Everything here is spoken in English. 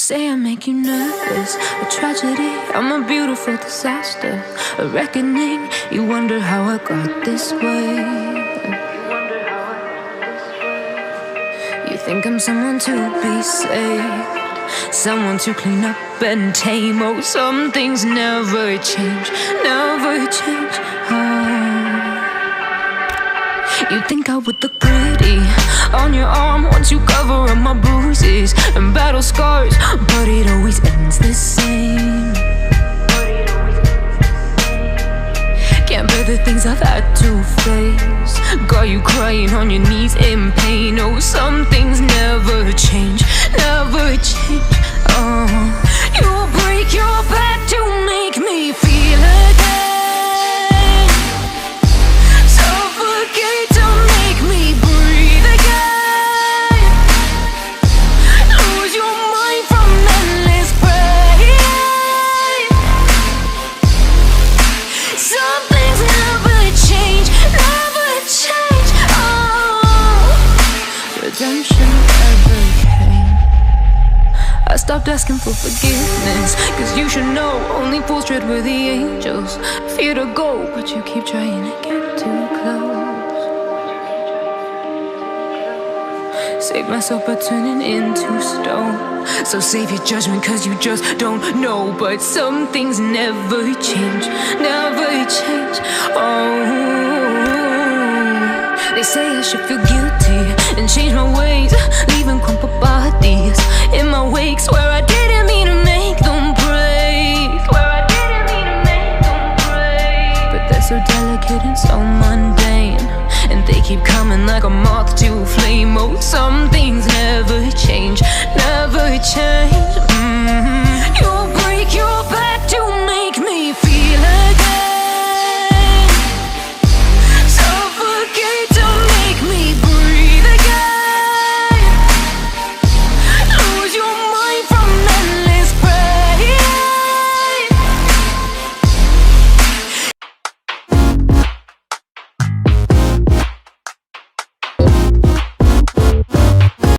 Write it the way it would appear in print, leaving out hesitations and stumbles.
say I make you nervous, a tragedy, I'm a beautiful disaster, a reckoning. You wonder how I got this way. You think I'm someone to be saved, someone to clean up and tame. Oh, some things never change, never change. You think I would look pretty on your arm once you cover up my bruises and battle scars, but it always ends the same. Can't bear the things I've had to face, got you crying on your knees in pain. Oh, some things never change, never change. You'll break your back to make me feel again, suffocate to make me breathe again, lose your mind from endless pain. Some things never change, never change. Redemption never came. I stopped asking for forgiveness, cause you should know only fools tread where the angels fear to go, but you keep trying to get too close. Save myself by turning into stone, so save your judgment cause you just don't know. But some things never change, never change. They say I should feel guilty and change my ways, leaving crumpled bodies in my wake. Swear I didn't mean to make them break, swear I didn't mean to make them break. But they're so delicate and so mundane, and they keep coming like a moth to a flame. Oh, some things never change, never change.